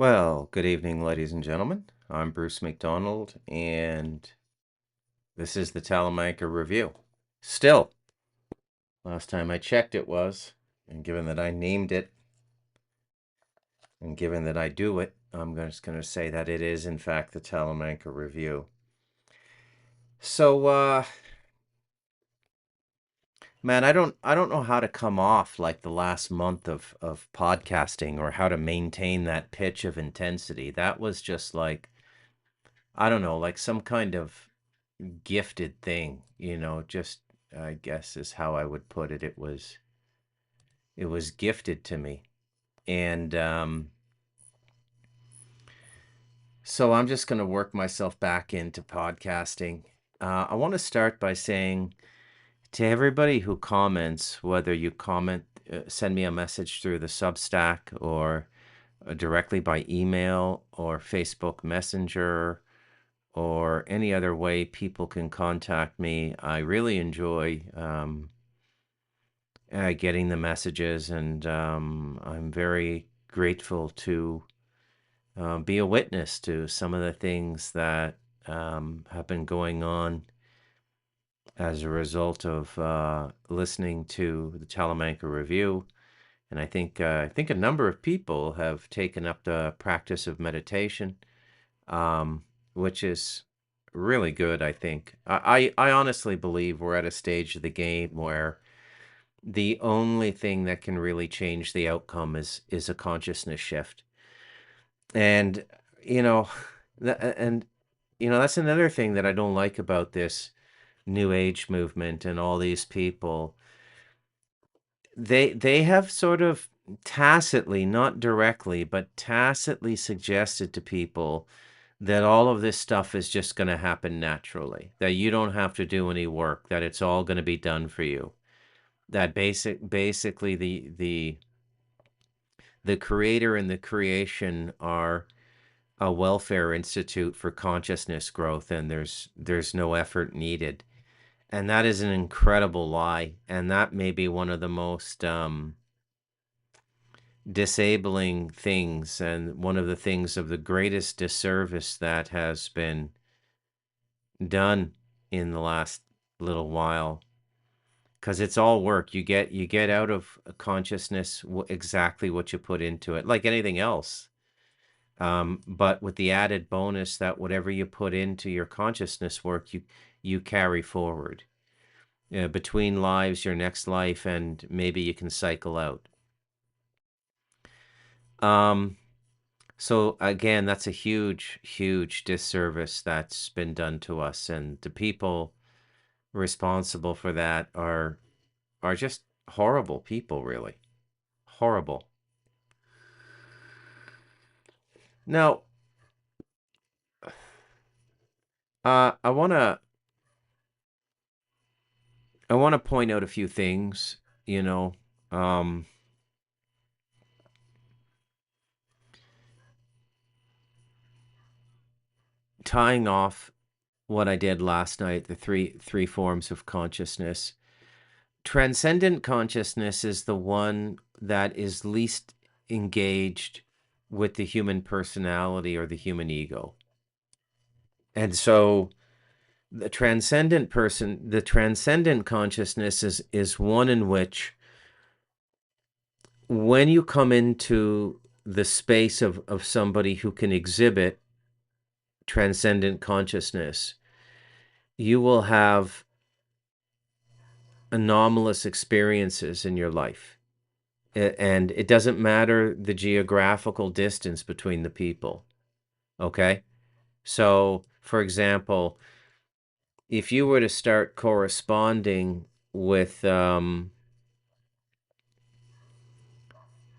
Well, good evening, ladies and gentlemen. I'm Bruce McDonald, and this is the Talamanca Review. Still, last time I checked it was, and given that I named it, and given that I do it, I'm just going to say that it is, in fact, the Talamanca Review. So, man, I don't know how to come off like the last month of podcasting or how to maintain that pitch of intensity. That was just like, I don't know, like some kind of gifted thing, just I guess is how I would put it. It was gifted to me. And so I'm just going to work myself back into podcasting. I want to start by saying to everybody who comments, whether you comment, send me a message through the Substack or directly by email or Facebook Messenger or any other way people can contact me. I really enjoy getting the messages, and I'm very grateful to be a witness to some of the things that have been going on as a result of listening to the Talamanca Review. And I think a number of people have taken up the practice of meditation, um, which is really good. I think I honestly believe we're at a stage of the game where the only thing that can really change the outcome is a consciousness shift. And you know, and that's another thing that I don't like about this new age movement and all these people. They have sort of tacitly, not directly, but tacitly suggested to people that all of this stuff is just going to happen naturally, that you don't have to do any work, that it's all going to be done for you. That basically the creator and the creation are a welfare institute for consciousness growth, and there's no effort needed. And that is an incredible lie, and that may be one of the most disabling things, and one of the things of the greatest disservice that has been done in the last little while, because it's all work. You get out of consciousness exactly what you put into it, like anything else. But with the added bonus that whatever you put into your consciousness work, you carry forward. Between lives, your next life, and maybe you can cycle out. Um, so again, that's a huge, huge disservice that's been done to us, and the people responsible for that are just horrible people, really horrible. Now, I wanna point out a few things. You know, um, tying off what I did last night, the three forms of consciousness. Transcendent consciousness is the one that is least engaged with the human personality or the human ego. And so the transcendent consciousness is one in which when you come into the space of somebody who can exhibit transcendent consciousness, you will have anomalous experiences in your life. And it doesn't matter the geographical distance between the people. Okay? So, for example, if you were to start corresponding with a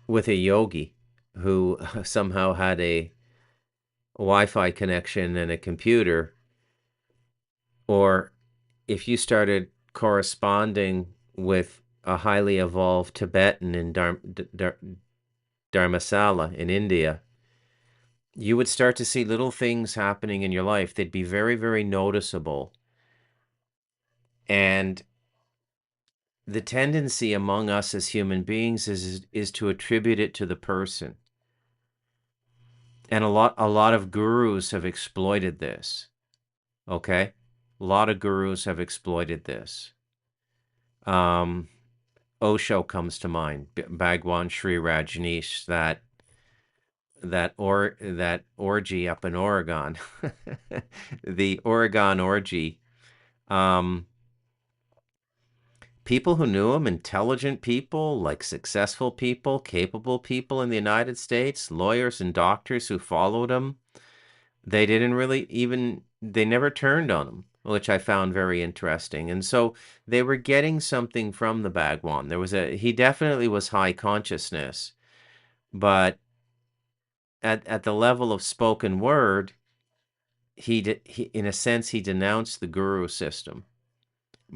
yogi who somehow had a Wi-Fi connection and a computer, or if you started corresponding with a highly evolved Tibetan in Dharmasala in India, you would start to see little things happening in your life. They'd be very, very noticeable. And the tendency among us as human beings is to attribute it to the person. And a lot of gurus have exploited this, okay? A lot of gurus have exploited this. Um, Osho comes to mind, Bhagwan Sri Rajneesh, that orgy up in Oregon, the Oregon orgy. Um, People who knew him, intelligent people, like successful people, capable people in the United States, lawyers and doctors who followed him, they didn't really even, they never turned on him, which I found very interesting. And so they were getting something from the Bhagwan. He definitely was high consciousness, but at the level of spoken word, he in a sense, he denounced the guru system.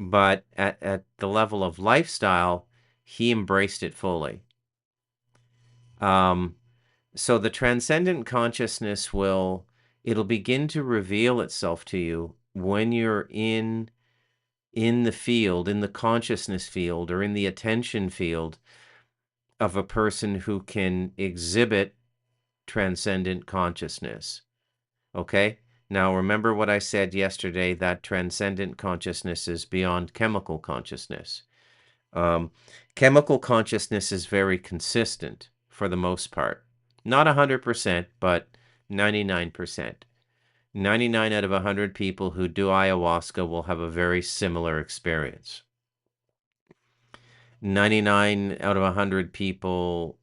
But at the level of lifestyle, he embraced it fully. Um, so the transcendent consciousness it'll begin to reveal itself to you when you're in the field, in the consciousness field, or in the attention field of a person who can exhibit transcendent consciousness. Okay? Now, remember what I said yesterday, that transcendent consciousness is beyond chemical consciousness. Um, Chemical consciousness is very consistent for the most part. Not 100%, but 99%. 99 out of 100 people who do ayahuasca will have a very similar experience. 99 out of 100 people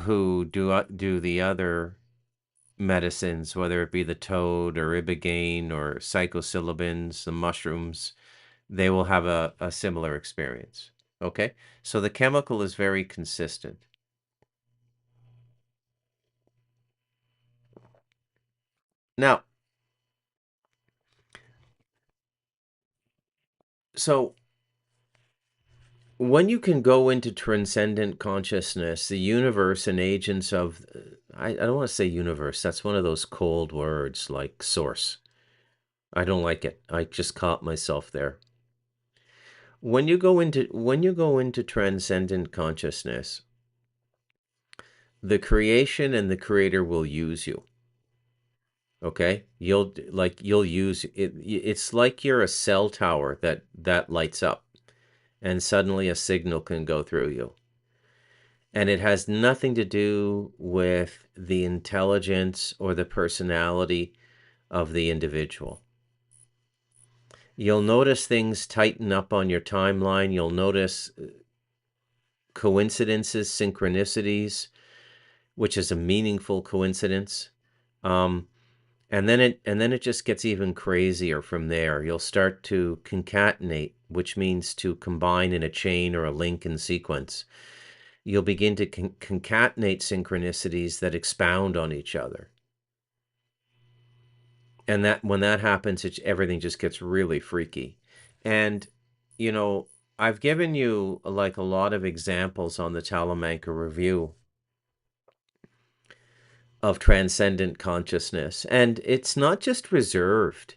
who do the other medicines, whether it be the toad or ibogaine or psilocybins, the mushrooms, they will have a similar experience. Okay? So the chemical is very consistent. Now, so when you can go into transcendent consciousness, the universe and agents of, I don't want to say universe, that's one of those cold words like source. I don't like it. I just caught myself there. When you go into transcendent consciousness, the creation and the creator will use you. Okay? You'll use it. It's like you're a cell tower that lights up, and suddenly a signal can go through you. And it has nothing to do with the intelligence or the personality of the individual. You'll notice things tighten up on your timeline. You'll notice coincidences, synchronicities, which is a meaningful coincidence. Um, and then it just gets even crazier from there. You'll start to concatenate, which means to combine in a chain or a link in sequence. You'll begin to concatenate synchronicities that expound on each other. And that when that happens, everything just gets really freaky. And you know, I've given you like a lot of examples on the Talamanca Review of transcendent consciousness, and it's not just reserved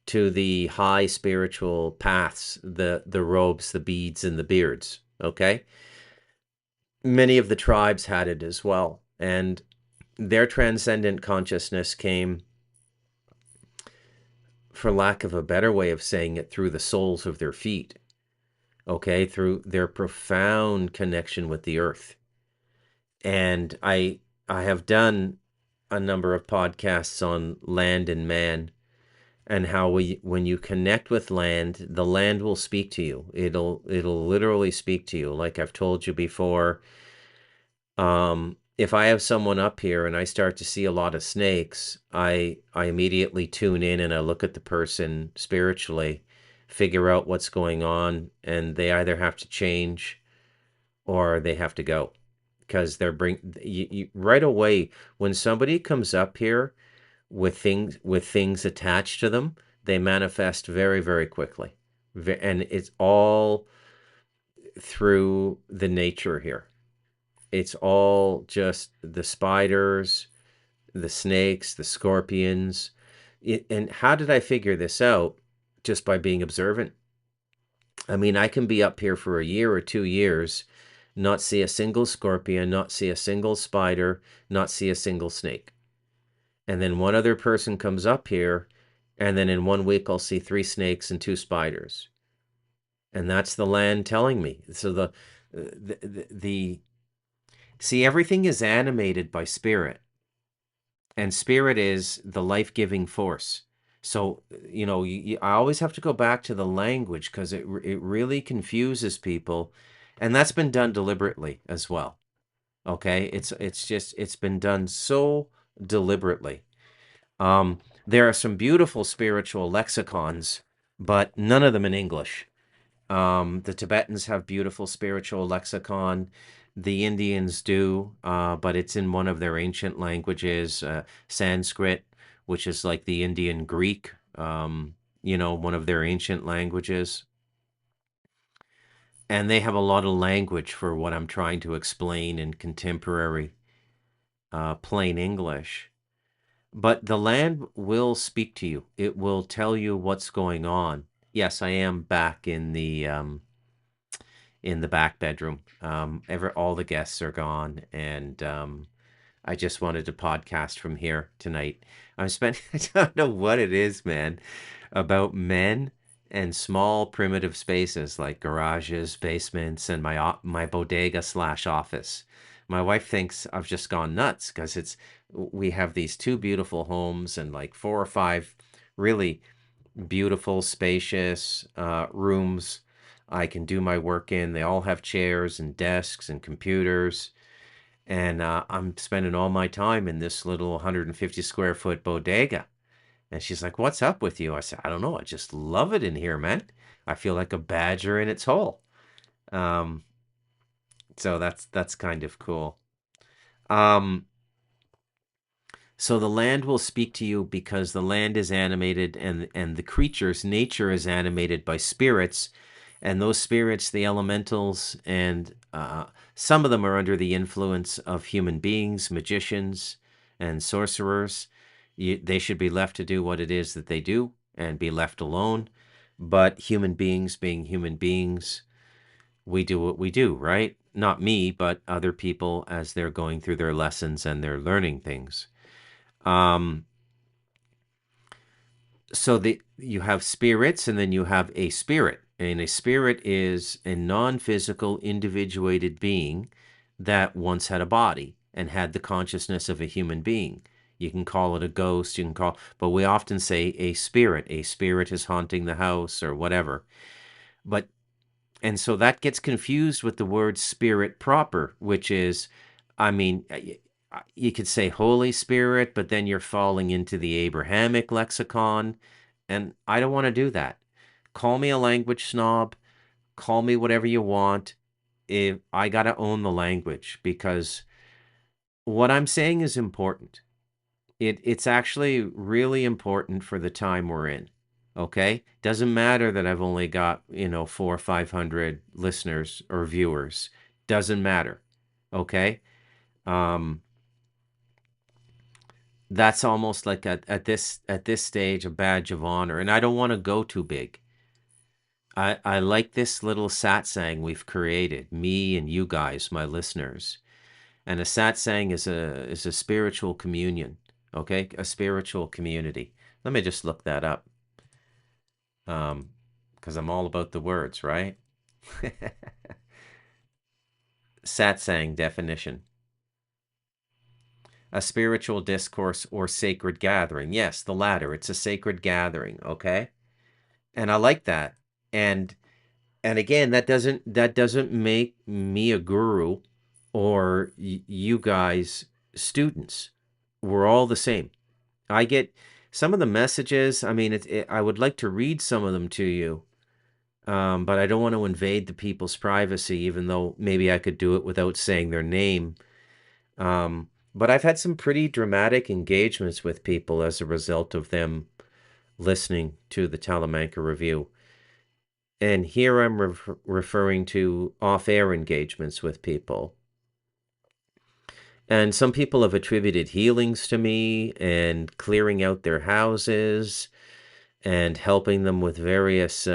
to the high spiritual paths, the robes, the beads, and the beards. Okay, many of the tribes had it as well, and their transcendent consciousness came, for lack of a better way of saying it, through the soles of their feet. Okay, through their profound connection with the earth. And I have done a number of podcasts on land and man, and how when you connect with land, the land will speak to you. It'll literally speak to you. Like I've told you before, if I have someone up here and I start to see a lot of snakes, I immediately tune in and I look at the person spiritually, figure out what's going on, and they either have to change or they have to go, because right away when somebody comes up here with things attached to them, they manifest very, very quickly. And it's all through the nature here. It's all just the spiders, the snakes, the scorpions. And how did I figure this out? Just by being observant. I mean, I can be up here for a year or 2 years not see a single scorpion, not see a single spider, not see a single snake. And then one other person comes up here, and then in 1 week I'll see 3 snakes and 2 spiders. And that's the land telling me. So the see, everything is animated by spirit, and spirit is the life-giving force. So, I always have to go back to the language because it really confuses people, and that's been done deliberately as well. Okay, it's been done so deliberately. There are some beautiful spiritual lexicons, but none of them in English. The Tibetans have beautiful spiritual lexicon. The Indians do, but it's in one of their ancient languages, Sanskrit, which is like the Indian Greek, one of their ancient languages. And they have a lot of language for what I'm trying to explain in contemporary plain English. But the land will speak to you. It will tell you what's going on. Yes, I am back in the back bedroom. All the guests are gone, and I just wanted to podcast from here tonight. I'm spending I don't know what it is, man, about men and small primitive spaces like garages, basements, and my bodega slash office. My wife thinks I've just gone nuts because we have these 2 beautiful homes and like 4 or 5 really beautiful, spacious rooms I can do my work in. They all have chairs and desks and computers. And I'm spending all my time in this little 150 square foot bodega. And she's like, "What's up with you?" I said, "I don't know. I just love it in here, man. I feel like a badger in its hole." Um, so that's kind of cool. Um, so the land will speak to you because the land is animated, and the creatures, nature is animated by spirits, and those spirits, the elementals, and some of them are under the influence of human beings, magicians, and sorcerers. They should be left to do what it is that they do and be left alone. But human beings, being human beings, we do what we do, right? Not me, but other people as they're going through their lessons and they're learning things. Um, so you have spirits, and then you have a spirit. And a spirit is a non-physical individuated being that once had a body and had the consciousness of a human being. You can call it a ghost, but we often say a spirit. A spirit is haunting the house or whatever. And so that gets confused with the word spirit proper, which is, I mean, you could say Holy Spirit, but then you're falling into the Abrahamic lexicon. And I don't want to do that. Call me a language snob, call me whatever you want. If I got to own the language, because what I'm saying is important. It's actually really important for the time we're in. Okay? Doesn't matter that I've only got, 400 or 500 listeners or viewers. Doesn't matter. Okay? Um, that's almost like at this stage a badge of honor, and I don't want to go too big. I like this little satsang we've created, me and you guys, my listeners. And a satsang is a spiritual communion, okay? A spiritual community. Let me just look that up. Because I'm all about the words, right? Satsang definition: a spiritual discourse or sacred gathering. Yes, the latter. It's a sacred gathering, okay? And I like that. And again, that doesn't make me a guru or you guys students. We're all the same. I get some of the messages. I mean, I would like to read some of them to you, but I don't want to invade the people's privacy, even though maybe I could do it without saying their name. But I've had some pretty dramatic engagements with people as a result of them listening to the Talamanca Review. And here I'm referring to off-air engagements with people. And some people have attributed healings to me and clearing out their houses and helping them with various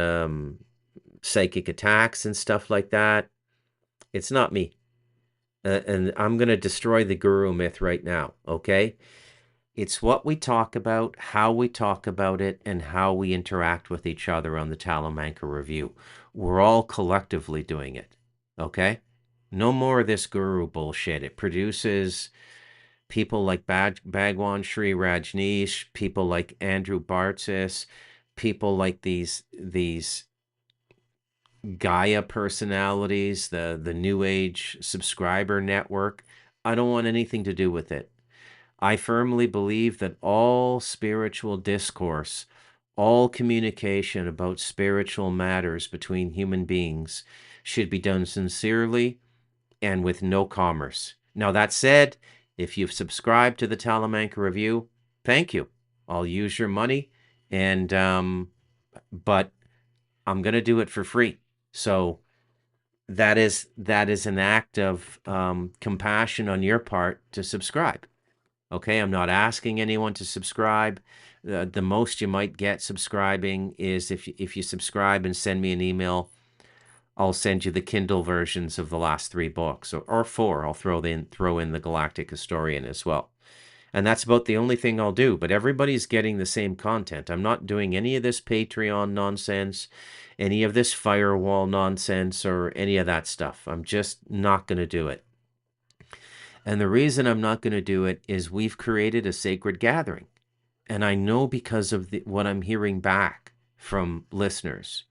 psychic attacks and stuff like that. It's not me. And I'm going to destroy the guru myth right now, okay? It's what we talk about, how we talk about it, and how we interact with each other on the Talamanca Review. We're all collectively doing it, okay? No more of this guru bullshit. It produces people like Bhagwan Sri Rajneesh, people like Andrew Bartzis, people like these Gaia personalities, the New Age subscriber network. I don't want anything to do with it. I firmly believe that all spiritual discourse, all communication about spiritual matters between human beings should be done sincerely and with no commerce. Now, that said, if you've subscribed to the Talamanca Review, thank you. I'll use your money, and but I'm gonna do it for free. So that is an act of compassion on your part to subscribe. Okay, I'm not asking anyone to subscribe. The most you might get subscribing is if you subscribe and send me an email, I'll send you the Kindle versions of the last 3 books, or 4. I'll throw in the Galactic Historian as well. And that's about the only thing I'll do. But everybody's getting the same content. I'm not doing any of this Patreon nonsense, any of this firewall nonsense, or any of that stuff. I'm just not going to do it. And the reason I'm not going to do it is we've created a sacred gathering. And I know because of what I'm hearing back from listeners.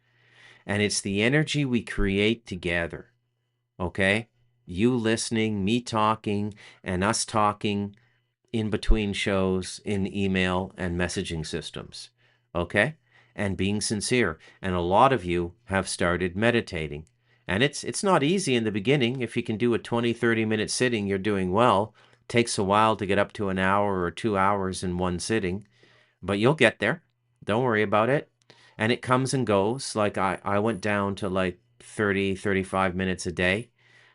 And it's the energy we create together. Okay? You listening, me talking, and us talking in between shows in email and messaging systems. Okay? And being sincere. And a lot of you have started meditating. And it's not easy in the beginning. If you can do a 20, 30-minute sitting, you're doing well. It takes a while to get up to an hour or 2 hours in one sitting, but you'll get there. Don't worry about it. And it comes and goes. Like I went down to like 30, 35 minutes a day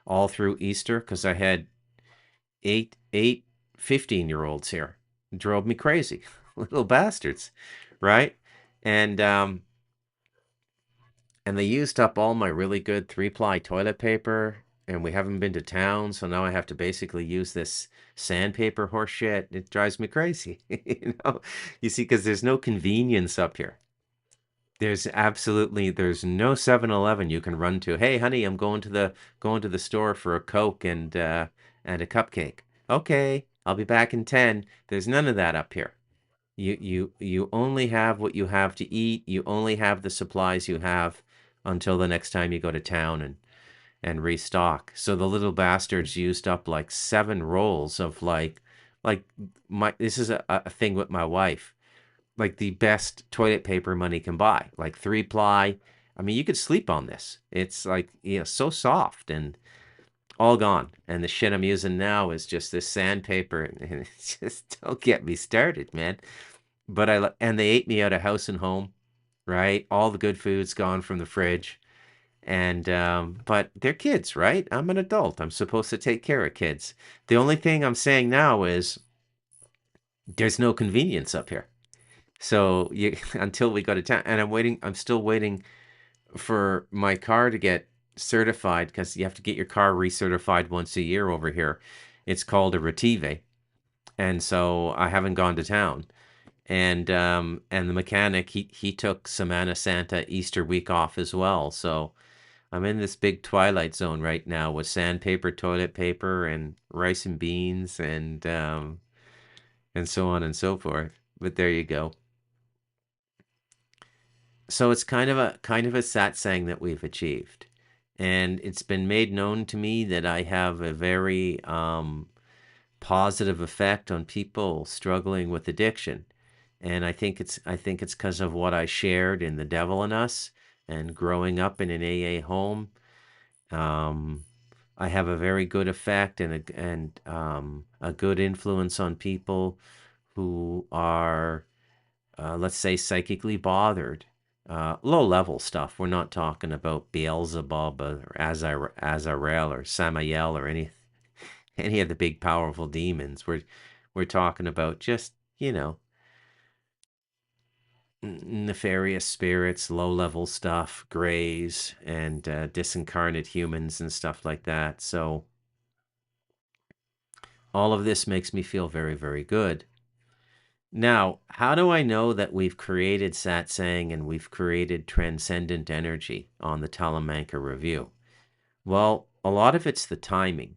all through Easter because I had eight 15-year-olds here. It drove me crazy. Little bastards, right? And and they used up all my really good 3-ply toilet paper, and we haven't been to town, so now I have to basically use this sandpaper horse shit. It drives me crazy. You see, because there's no convenience up here. There's no 7-Eleven you can run to. Hey, honey, I'm going to the store for a Coke and a cupcake. Okay, I'll be back in 10. There's none of that up here. You only have what you have to eat. You only have the supplies you have until the next time you go to town and restock. So the little bastards used up like 7 rolls of like my this is a thing with my wife, like the best toilet paper money can buy, like 3-ply. I mean, you could sleep on this. It's like, so soft and all gone. And the shit I'm using now is just this sandpaper, and it's just don't get me started, man. But and they ate me out of house and home, right? All the good food's gone from the fridge. And but they're kids, right? I'm an adult. I'm supposed to take care of kids. The only thing I'm saying now is there's no convenience up here. So you until we go to town, and I'm still waiting for my car to get certified because you have to get your car recertified once a year over here. It's called a Retive, and so I haven't gone to town. And the mechanic he took Semana Santa Easter week off as well. So I'm in this big twilight zone right now with sandpaper, toilet paper, and rice and beans, and so on and so forth. But there you go. So it's kind of a satsang that we've achieved. And it's been made known to me that I have a very positive effect on people struggling with addiction. And I think it's because of what I shared in The Devil in Us and growing up in an AA home. Um, I have a very good effect and a good influence on people who are, let's say, psychically bothered. Low level stuff. We're not talking about Beelzebub or Azarel or Samael or any of the big powerful demons. We're talking about just nefarious spirits, low-level stuff, grays, and disincarnate humans and stuff like that. So all of this makes me feel very, very good. Now, how do I know that we've created satsang and we've created transcendent energy on the Talamanca Review? Well, a lot of it's the timing,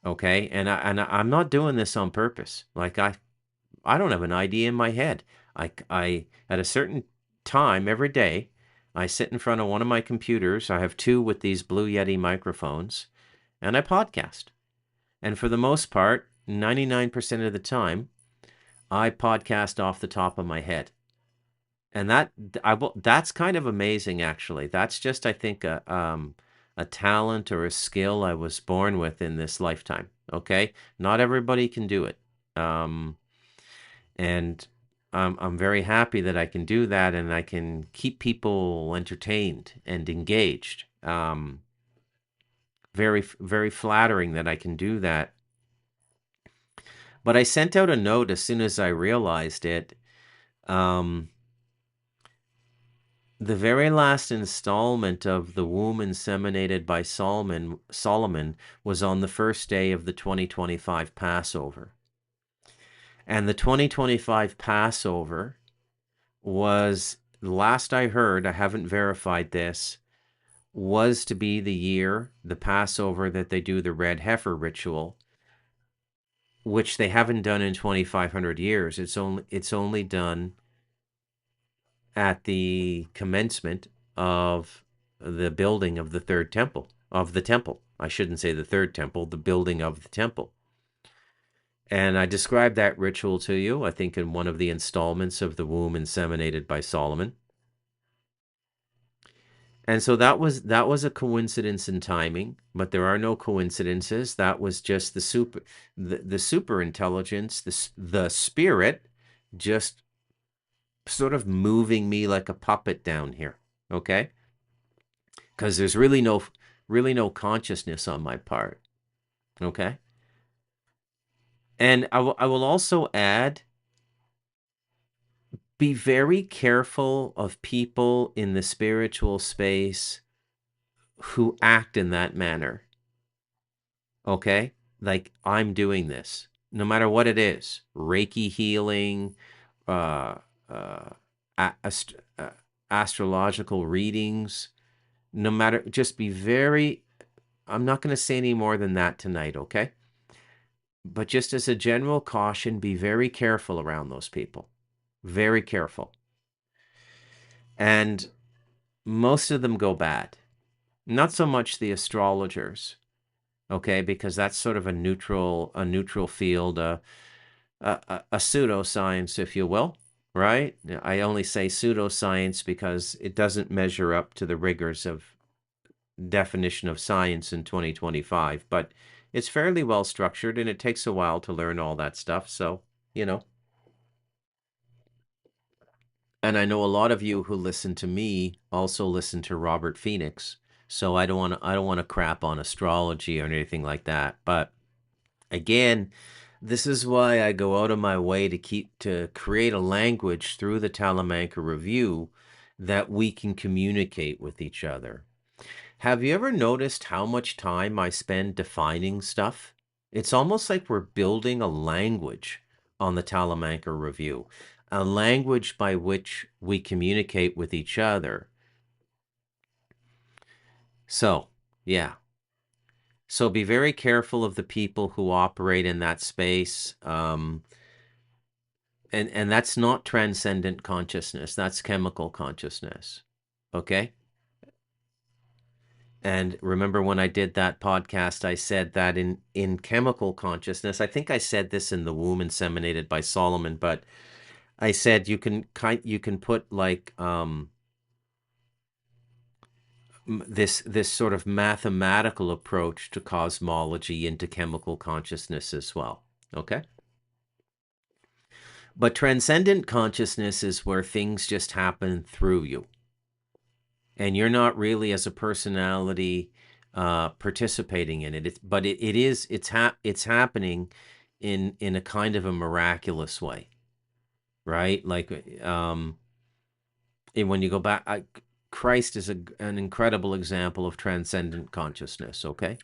okay? I'm not doing this on purpose. Like I don't have an idea in my head. I at a certain time every day, I sit in front of one of my computers. I have two with these Blue Yeti microphones, and I podcast. And for the most part, 99% of the time, I podcast off the top of my head. And that's kind of amazing, actually. That's just, I think, a talent or a skill I was born with in this lifetime. Okay, not everybody can do it, and I'm very happy that I can do that, and I can keep people entertained and engaged. Very, very flattering that I can do that. But I sent out a note as soon as I realized it. Um, The very last installment of The Womb Inseminated by Solomon was on the first day of the 2025 Passover. And the 2025 Passover was, last I heard, I haven't verified this, was to be the Passover that they do the red heifer ritual, which they haven't done in 2,500 years. It's only done at the commencement of the building of the third temple, of the temple. I shouldn't say the third temple, the building of the temple. And I described that ritual to you, I think, in one of the installments of The Womb Inseminated by Solomon. And so that was a coincidence in timing, but there are no coincidences. That was just the super intelligence, the spirit just sort of moving me like a puppet down here. Okay? Because there's really no consciousness on my part. Okay? And I will also add, be very careful of people in the spiritual space who act in that manner. Okay? Like, I'm doing this, no matter what it is. Reiki healing, uh, uh, astrological readings, no matter, just be very, I'm not going to say any more than that tonight, okay? But just as a general caution, be very careful around those people. Very careful. And most of them go bad. Not so much the astrologers, okay, because that's sort of a neutral field, a pseudoscience, if you will, right? I only say pseudoscience because it doesn't measure up to the rigors of definition of science in 2025, but it's fairly well structured and it takes a while to learn all that stuff. So, you know, and I know a lot of you who listen to me also listen to Robert Phoenix. So I don't want to crap on astrology or anything like that. But again, this is why I go out of my way to create a language through the Talamanca Review that we can communicate with each other. Have you ever noticed how much time I spend defining stuff? It's almost like we're building a language on the Talamanca Review, a language by which we communicate with each other. So, yeah. So be very careful of the people who operate in that space. And that's not transcendent consciousness, that's chemical consciousness. Okay? And remember when I did that podcast, I said that in chemical consciousness, I think I said this in The Womb Inseminated by Solomon, but I said you can put like this sort of mathematical approach to cosmology into chemical consciousness as well. Okay? But transcendent consciousness is where things just happen through you. And you're not really as a personality participating in it. It's happening in a kind of a miraculous way. right? Like, and when you go back, Christ is an incredible example of transcendent consciousness. Okay,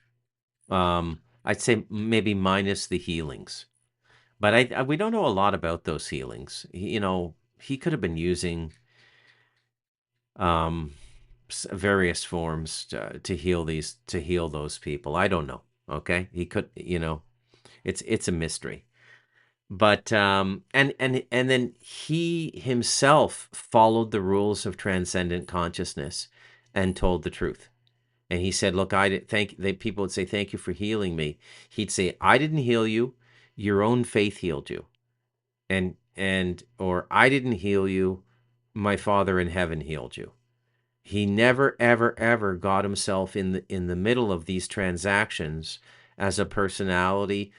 I'd say maybe minus the healings, but we don't know a lot about those healings. He could have been using um, various forms to heal those people. I don't know. Okay, he could. It's a mystery. But and then he himself followed the rules of transcendent consciousness and told the truth. And he said, "Look, I did, thank." They people would say, "Thank you for healing me." He'd say, "I didn't heal you. Your own faith healed you." And or I didn't heal you. My Father in heaven healed you. He never ever ever got himself in the middle of these transactions as a personality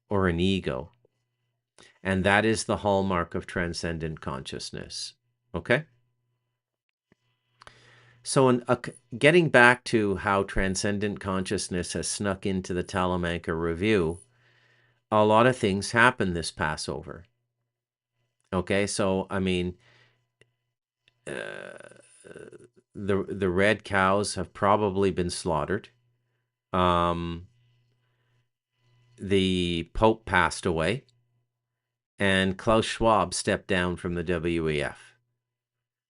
or an ego. And that is the hallmark of transcendent consciousness. Okay? So, getting back to how transcendent consciousness has snuck into the Talamanca Review, a lot of things happened this Passover. Okay, so I mean, uh, the red cows have probably been slaughtered. Um, the Pope passed away, and Klaus Schwab stepped down from the WEF.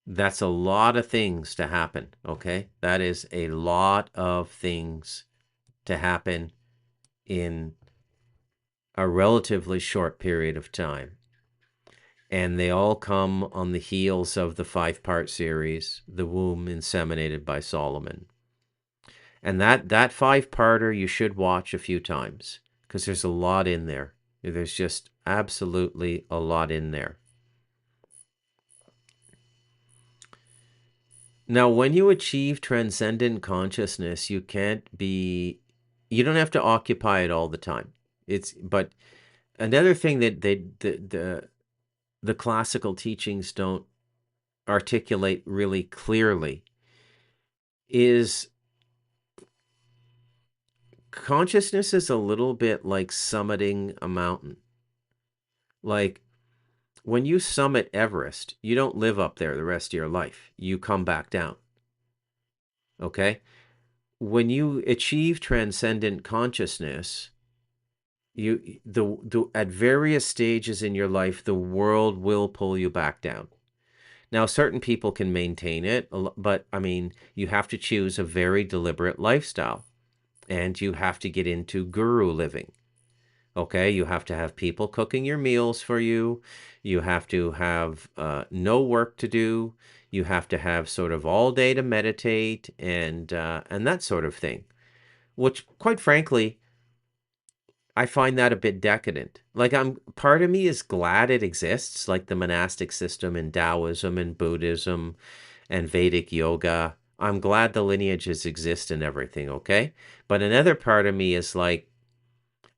That's a lot of things to happen, okay? That is a lot of things to happen in a relatively short period of time. And they all come on the heels of the 5-part series, The Womb Inseminated by Solomon. And that 5-parter you should watch a few times because there's a lot in there. There's just absolutely a lot in there. Now, when you achieve transcendent consciousness, you don't have to occupy it all the time. But another thing that the classical teachings don't articulate really clearly is consciousness is a little bit like summiting a mountain. Like when you summit Everest, you don't live up there the rest of your life. You come back down. Okay? When you achieve transcendent consciousness, the at various stages in your life, the world will pull you back down. Now, certain people can maintain it, but I mean, you have to choose a very deliberate lifestyle, and you have to get into guru living. Okay, you have to have people cooking your meals for you. You have to have no work to do. You have to have sort of all day to meditate and that sort of thing. Which, quite frankly, I find that a bit decadent. Like part of me is glad it exists, like the monastic system in Taoism and Buddhism and Vedic yoga. I'm glad the lineages exist and everything, okay? But another part of me is like,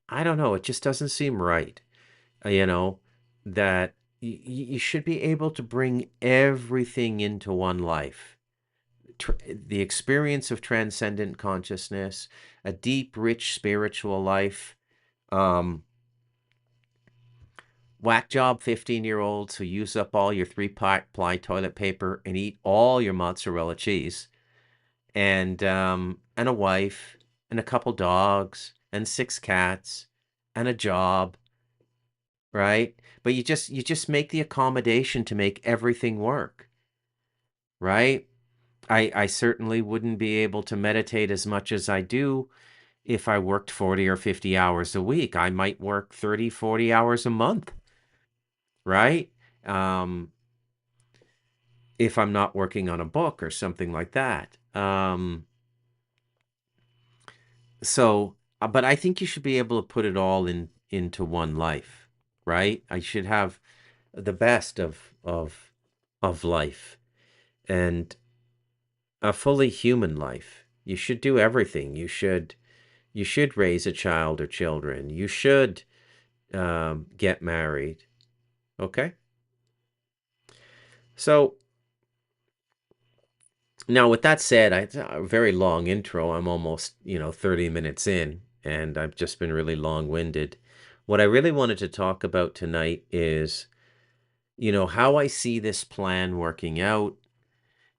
I don't know, it just doesn't seem right. You know, that you should be able to bring everything into one life. The experience of transcendent consciousness, a deep, rich spiritual life. Um, Whack job 15-year-olds who use up all your 3-ply toilet paper and eat all your mozzarella cheese, and a wife, and a couple dogs, and 6 cats, and a job, right? But you just make the accommodation to make everything work, right? I certainly wouldn't be able to meditate as much as I do if I worked 40 or 50 hours a week. I might work 30, 40 hours a month, right? Um, if I'm not working on a book or something like that. But I think you should be able to put it all into one life, right? I should have the best of life and a fully human life. You should do everything. You should raise a child or children. You should get married. Okay. So now, with that said, it's a very long intro. I'm almost 30 minutes in, and I've just been really long-winded. What I really wanted to talk about tonight is how I see this plan working out.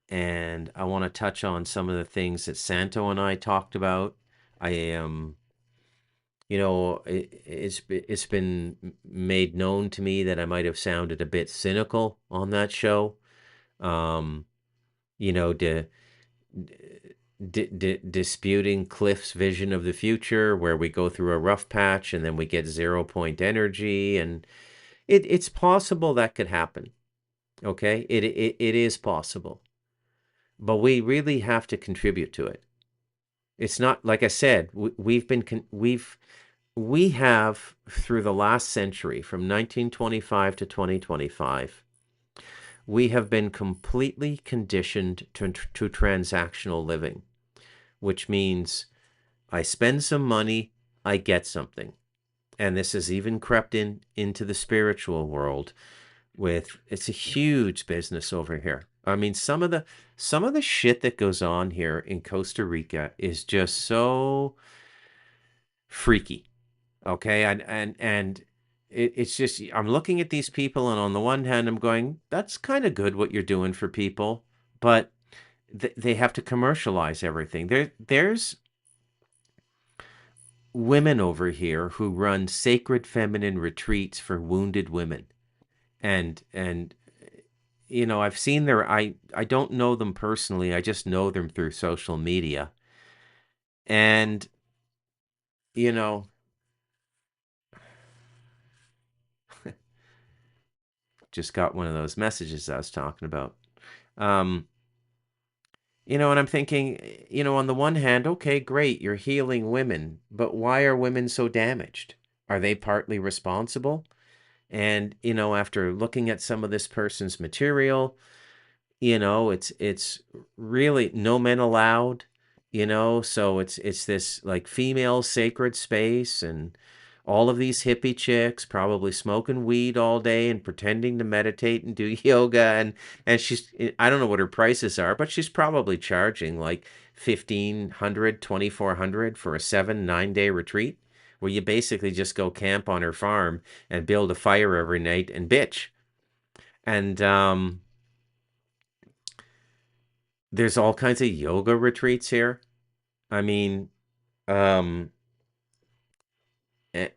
And I want to touch on some of the things that Santo and I talked about. I am, it's been made known to me that I might have sounded a bit cynical on that show. Um, you know, di- disputing Cliff's vision of the future, where we go through a rough patch and then we get 0 point energy, and it's possible that could happen. Okay, it is possible, but we really have to contribute to it. It's not like I said. We have through the last century, from 1925 to 2025, we have been completely conditioned to transactional living, which means I spend some money, I get something. And this has even crept into the spiritual world. It's a huge business over here. I mean, some of the shit that goes on here in Costa Rica is just so freaky. Okay, and it's just, I'm looking at these people, and on the one hand, I'm going, that's kind of good what you're doing for people, but they have to commercialize everything. There's women over here who run sacred feminine retreats for wounded women, and I've seen I don't know them personally. I just know them through social media, and you know just got one of those messages I was talking about. Um, and I'm thinking, on the one hand, okay, great, you're healing women, but why are women so damaged? Are they partly responsible? And, after looking at some of this person's material, it's really no men allowed, so it's this like female sacred space, and all of these hippie chicks probably smoking weed all day and pretending to meditate and do yoga, and I don't know what her prices are, but she's probably charging like 1,500, 2,400 for a 7-9 day retreat, where you basically just go camp on her farm and build a fire every night and bitch. And there's all kinds of yoga retreats here. I mean, um,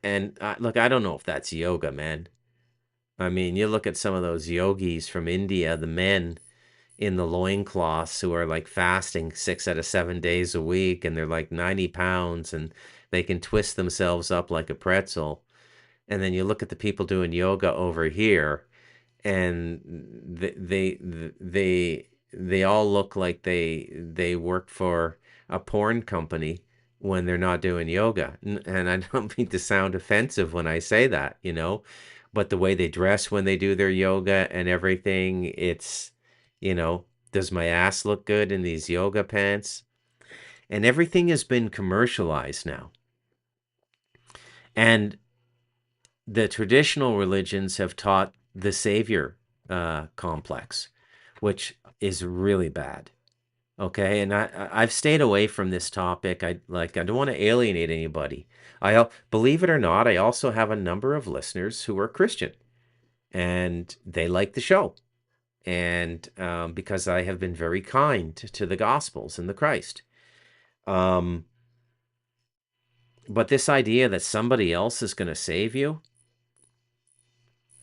and look, I don't know if that's yoga, man. I mean, you look at some of those yogis from India, the men in the loincloths who are like fasting 6 out of 7 days a week, and they're like 90 pounds, and they can twist themselves up like a pretzel. And then you look at the people doing yoga over here, and they all look like they work for a porn company when they're not doing yoga. And I don't mean to sound offensive when I say that, but the way they dress when they do their yoga and everything, you know, does my ass look good in these yoga pants? And everything has been commercialized now. And the traditional religions have taught the savior complex, which is really bad. Okay, and I've stayed away from this topic. I don't want to alienate anybody. Believe it or not, I also have a number of listeners who are Christian, and they like the show, and because I have been very kind to the Gospels and the Christ. Um, but this idea that somebody else is going to save you,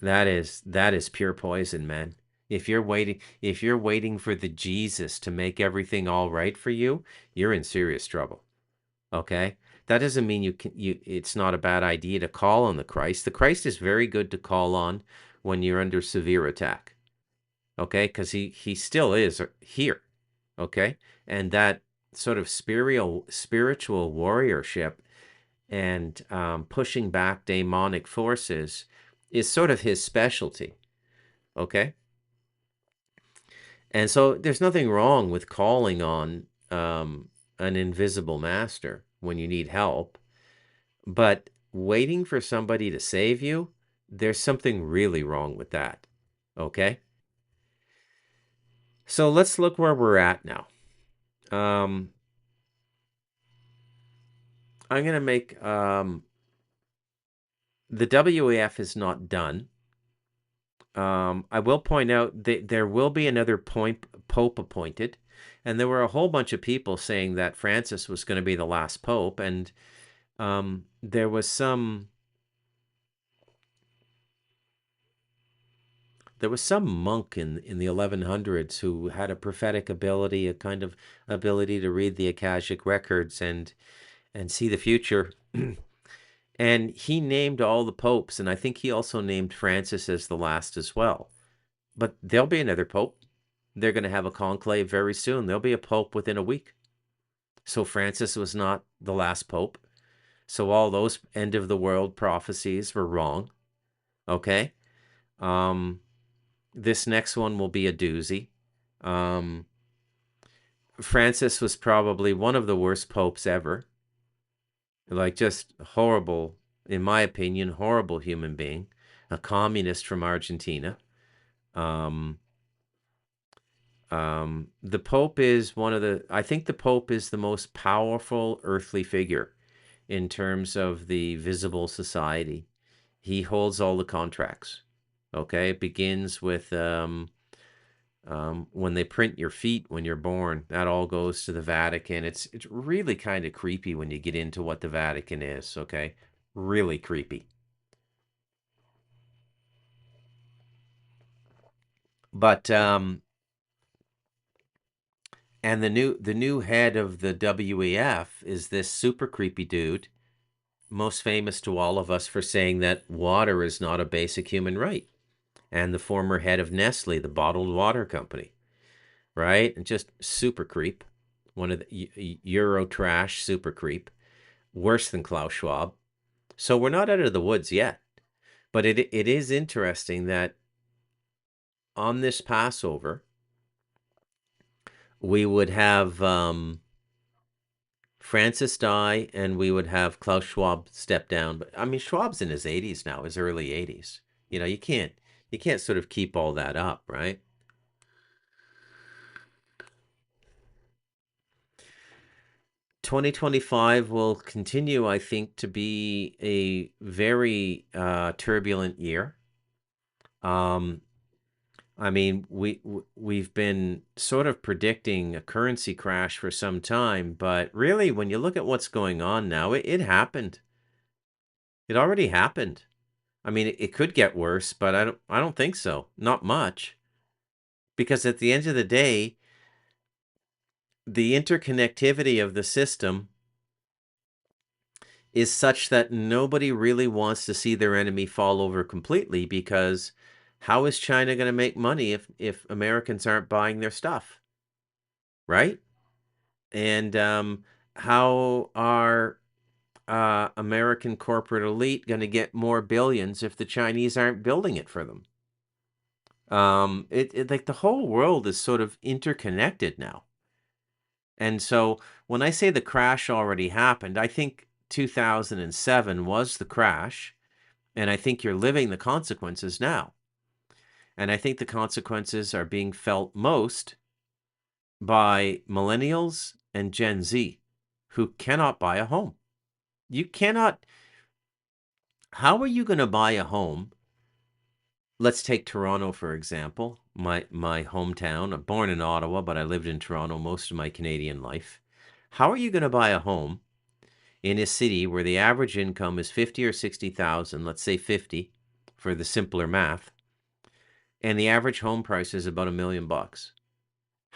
that is pure poison, man. If you're waiting for the Jesus to make everything all right for you, you're in serious trouble. Okay? That doesn't mean it's not a bad idea to call on the Christ. The Christ is very good to call on when you're under severe attack. Okay? Because he still is here. Okay? And that sort of spiritual warriorship, and pushing back demonic forces is sort of his specialty. Okay? And so there's nothing wrong with calling on an invisible master when you need help, but waiting for somebody to save you, there's something really wrong with that. Okay? So let's look where we're at now. Um, I'm going to make the WEF is not done. I will point out that there will be another pope appointed, and there were a whole bunch of people saying that Francis was going to be the last pope, and there was some monk in the 1100s who had a prophetic ability, a kind of ability to read the Akashic records and see the future. And he named all the popes, and I think he also named Francis as the last as well. But there'll be another pope. They're going to have a conclave very soon. There'll be a pope within a week. So Francis was not the last pope. So all those end of the world prophecies were wrong. Okay. This next one will be a doozy. Francis was probably one of the worst popes ever. Like, just horrible, in my opinion, horrible human being. A communist from Argentina. The Pope is I think the Pope is the most powerful earthly figure in terms of the visible society. He holds all the contracts. Okay, it begins with when they print your feet when you're born. That all goes to the Vatican. It's really kind of creepy when you get into what the Vatican is. Okay, really creepy. But and the new head of the WEF is this super creepy dude, most famous to all of us for saying that water is not a basic human right, and the former head of Nestle, the bottled water company, right? And just super creep, one of the Euro trash super creep, worse than Klaus Schwab. So we're not out of the woods yet, but it is interesting that on this Passover we would have Francis die, and we would have Klaus Schwab step down. But I mean, Schwab's in his 80s now, his early 80s. You can't sort of keep all that up, right? 2025 will continue, I think, to be a very turbulent year. I mean, we've been sort of predicting a currency crash for some time, but really, when you look at what's going on now, it happened. It already happened. I mean, it could get worse, but I don't think so. Not much. Because at the end of the day, the interconnectivity of the system is such that nobody really wants to see their enemy fall over completely, because how is China going to make money if Americans aren't buying their stuff, right? And how are American corporate elite going to get more billions if the Chinese aren't building it for them? It like the whole world is sort of interconnected now. And so when I say the crash already happened, I think 2007 was the crash, and I think you're living the consequences now. And I think the consequences are being felt most by millennials and Gen Z who cannot buy a home. You cannot. How are you going to buy a home? Let's take Toronto, for example, my hometown. I'm born in Ottawa, but I lived in Toronto most of my Canadian life. How are you going to buy a home in a city where the average income is 50 or 60,000, let's say 50 for the simpler math, and the average home price is about $1 million? How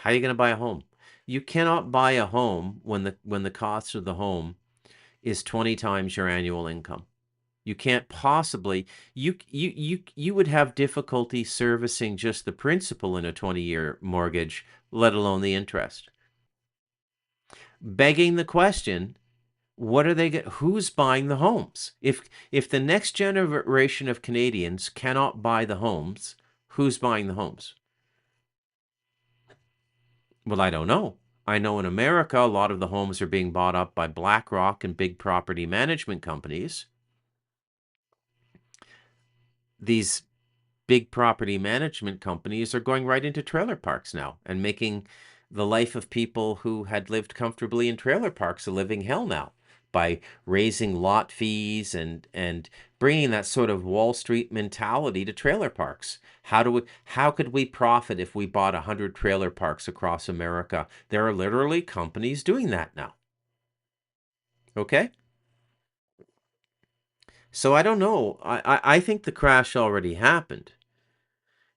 are you going to buy a home? You cannot buy a home when the cost of the home is 20 times your annual income. You can't possibly. You would have difficulty servicing just the principal in a 20-year mortgage, let alone the interest. Begging the question, what are they who's buying the homes? If the next generation of Canadians cannot buy the homes, who's buying the homes? Well, I don't know. I know in America, a lot of the homes are being bought up by BlackRock and big property management companies. These big property management companies are going right into trailer parks now and making the life of people who had lived comfortably in trailer parks a living hell now. by raising lot fees and bringing that sort of Wall Street mentality to trailer parks. How could we profit if we bought 100 trailer parks across America? There are literally companies doing that now. Okay? So I don't know. I think the crash already happened.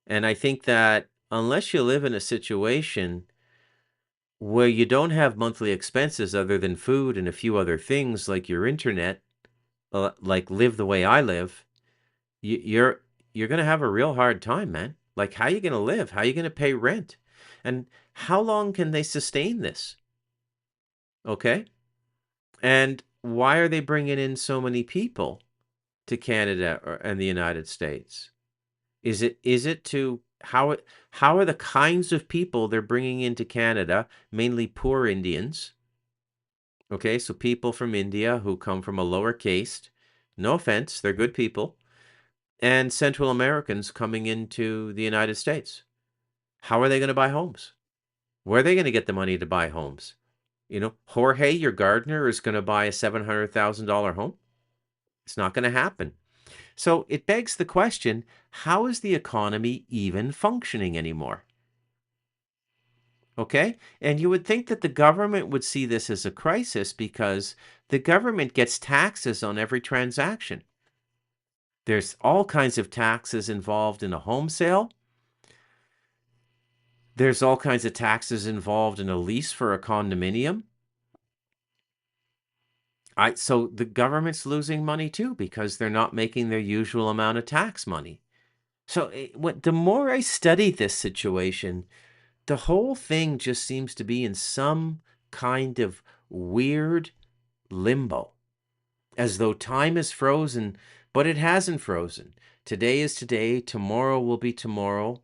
And I think that unless you live in a situation where you don't have monthly expenses other than food and a few other things like your internet, like live the way I live, you're going to have a real hard time, man. Like, how are you going to live? How are you going to pay rent? And how long can they sustain this? Okay? And why are they bringing in so many people to Canada and the United States? Is it to how are the kinds of people they're bringing into Canada, mainly poor Indians? Okay, so people from India who come from a lower caste, no offense, they're good people, and Central Americans coming into the United States. How are they going to buy homes? Where are they going to get the money to buy homes? Jorge, your gardener, is going to buy a $700,000 home? It's not going to happen. So it begs the question, how is the economy even functioning anymore? Okay? And you would think that the government would see this as a crisis because the government gets taxes on every transaction. There's all kinds of taxes involved in a home sale. There's all kinds of taxes involved in a lease for a condominium. So the government's losing money too because they're not making their usual amount of tax money. So the more I study this situation, the whole thing just seems to be in some kind of weird limbo, as though time is frozen, but it hasn't frozen. Today is today, tomorrow will be tomorrow,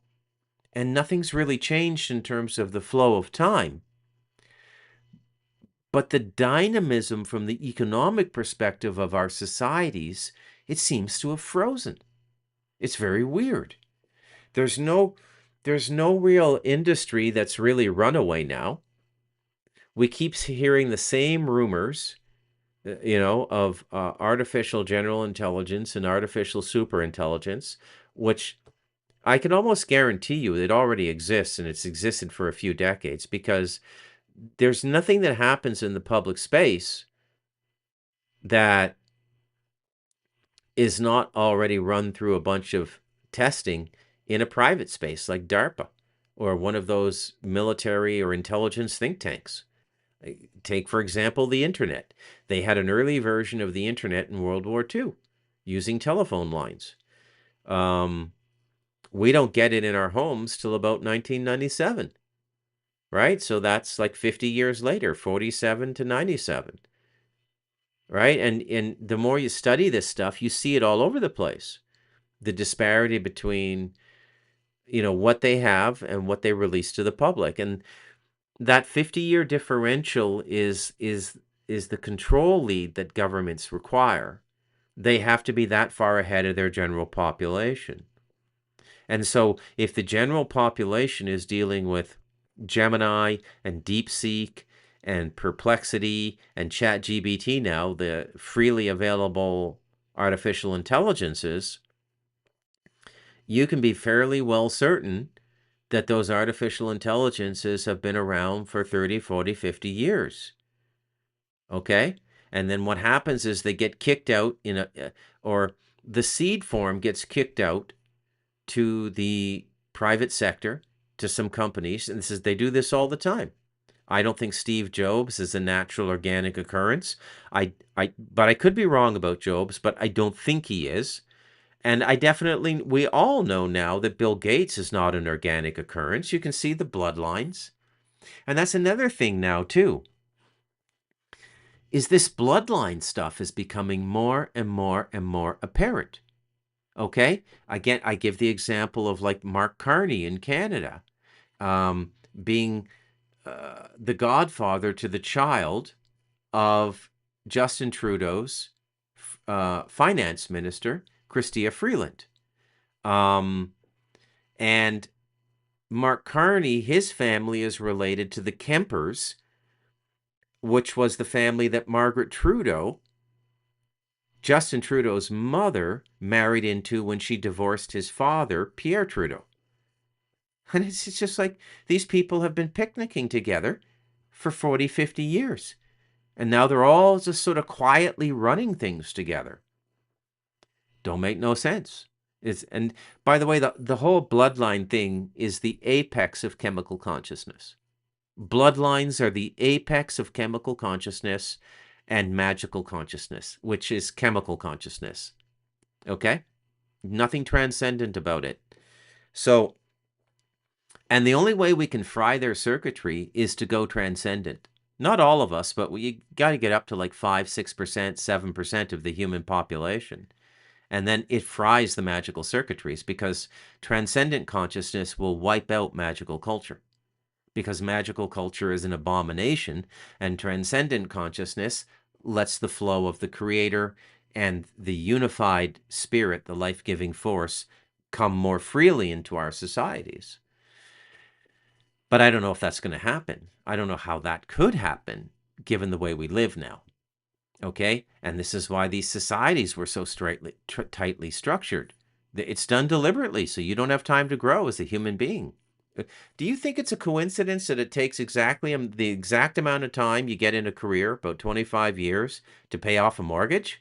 and nothing's really changed in terms of the flow of time. But the dynamism from the economic perspective of our societies, it seems to have frozen. It's very weird. There's no real industry that's really runaway now. We keep hearing the same rumors, of artificial general intelligence and artificial superintelligence, which I can almost guarantee you it already exists, and it's existed for a few decades, because there's nothing that happens in the public space that is not already run through a bunch of testing in a private space like DARPA or one of those military or intelligence think tanks. Take, for example, the internet. They had an early version of the internet in World War II using telephone lines. We don't get it in our homes till about 1997, right? So that's like 50 years later, 47 to 97, right? And the more you study this stuff, you see it all over the place. The disparity between, what they have and what they release to the public. And that 50-year differential is the control lead that governments require. They have to be that far ahead of their general population. And so if the general population is dealing with Gemini and DeepSeek and Perplexity and ChatGPT now, the freely available artificial intelligences, you can be fairly well certain that those artificial intelligences have been around for 30, 40, 50 years. Okay? And then what happens is they get kicked out or the seed form gets kicked out to the private sector, to some companies, and they do this all the time. I don't think Steve Jobs is a natural organic occurrence. But I could be wrong about Jobs, but I don't think he is. And we all know now that Bill Gates is not an organic occurrence. You can see the bloodlines. And that's another thing now, too, is this bloodline stuff is becoming more and more and more apparent. Okay? Again, I give the example of like Mark Carney in Canada, being the godfather to the child of Justin Trudeau's finance minister, Chrystia Freeland. And Mark Carney, his family is related to the Kempers, which was the family that Margaret Trudeau, Justin Trudeau's mother, married into when she divorced his father, Pierre Trudeau. And it's just like these people have been picnicking together for 40, 50 years. And now they're all just sort of quietly running things together. Don't make no sense. And by the way, the whole bloodline thing is the apex of chemical consciousness. Bloodlines are the apex of chemical consciousness and magical consciousness, which is chemical consciousness. Okay? Nothing transcendent about it. So, and the only way we can fry their circuitry is to go transcendent. Not all of us, but you got to get up to like 5, 6%, 7% of the human population. And then it fries the magical circuitries, because transcendent consciousness will wipe out magical culture, because magical culture is an abomination, and transcendent consciousness lets the flow of the creator and the unified spirit, the life-giving force, come more freely into our societies. But I don't know if that's going to happen. I don't know how that could happen given the way we live now. Okay? And this is why these societies were so tightly structured. It's done deliberately, so you don't have time to grow as a human being. Do you think it's a coincidence that it takes exactly the exact amount of time you get in a career, about 25 years, to pay off a mortgage?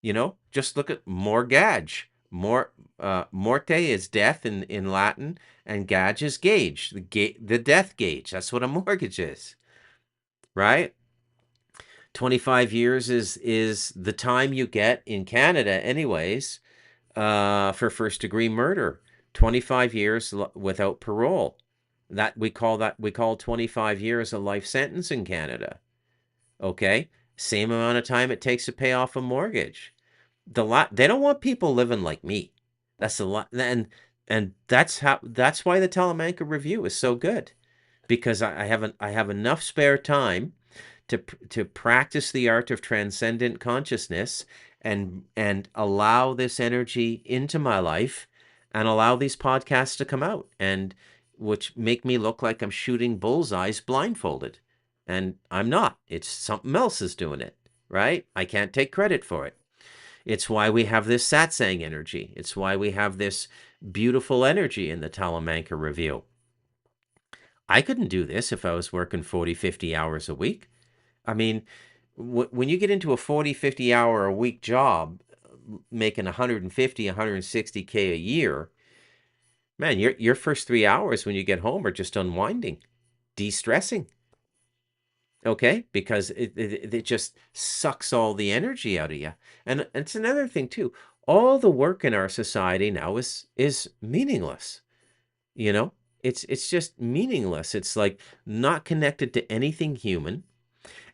You know, just look at mortgage. Morte is death in Latin, and gage is gauge, the death gauge. That's what a mortgage is, right? 25 years is the time you get in Canada, anyways, for first-degree murder. 25 years without parole. We call 25 years a life sentence in Canada. Okay? Same amount of time it takes to pay off a mortgage. They don't want people living like me. That's a lot, and that's why the Talamanca Review is so good, because I have enough spare time to practice the art of transcendent consciousness and allow this energy into my life, and allow these podcasts to come out, and which make me look like I'm shooting bullseyes blindfolded. And I'm not. It's something else is doing it, right? I can't take credit for it. It's why we have this satsang energy. It's why we have this beautiful energy in the Talamanca Review. I couldn't do this if I was working 40, 50 hours a week. I mean, when you get into a 40, 50 hour a week job, making 150, 160K a year, man, your first 3 hours when you get home are just unwinding, de-stressing. Okay? Because it just sucks all the energy out of you. And it's another thing too. All the work in our society now is meaningless. You know? It's just meaningless. It's like not connected to anything human.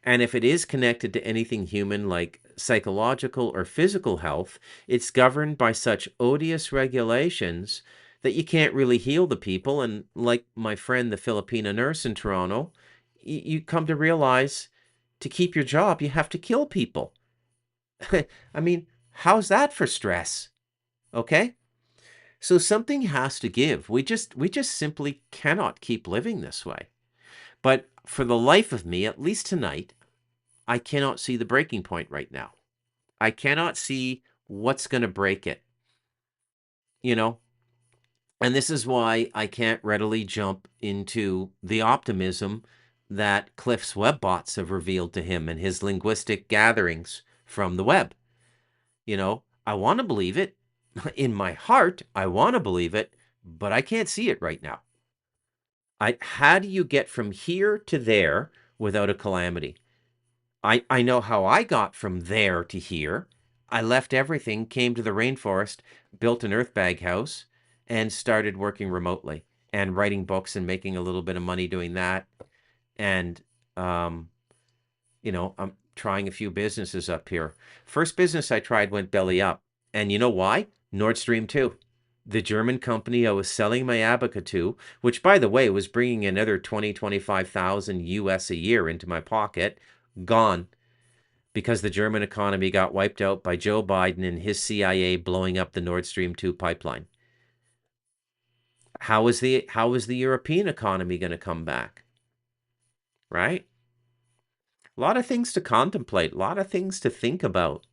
And if it is connected to anything human, like psychological or physical health, it's governed by such odious regulations that you can't really heal the people. And like my friend, the Filipina nurse in Toronto, you come to realize to keep your job, you have to kill people. I mean, how's that for stress? Okay? So something has to give. We just simply cannot keep living this way. But for the life of me, at least tonight, I cannot see the breaking point right now. I cannot see what's going to break it. You know? And this is why I can't readily jump into the optimism that Cliff's webbots have revealed to him and his linguistic gatherings from the web. You know, I want to believe it. In my heart, I want to believe it, but I can't see it right now. How do you get from here to there without a calamity? I know how I got from there to here. I left everything, came to the rainforest, built an earthbag house, and started working remotely and writing books and making a little bit of money doing that. And, you know, I'm trying a few businesses up here. First business I tried went belly up. And you know why? Nord Stream 2. The German company I was selling my Abaca to, which, by the way, was bringing another 20, 25,000 US a year into my pocket, gone, because the German economy got wiped out by Joe Biden and his CIA blowing up the Nord Stream 2 pipeline. How is the European economy going to come back? Right? A lot of things to contemplate, a lot of things to think about.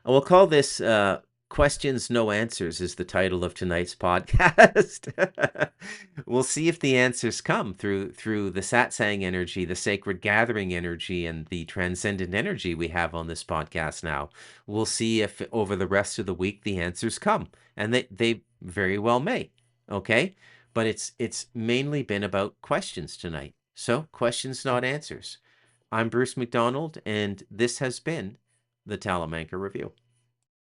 We'll call this Questions, No Answers is the title of tonight's podcast. We'll see if the answers come through the satsang energy, the sacred gathering energy, and the transcendent energy we have on this podcast now. We'll see if over the rest of the week the answers come. And they very well may. Okay? But it's mainly been about questions tonight. So questions, not answers. I'm Bruce McDonald, and this has been the Talamanca Review.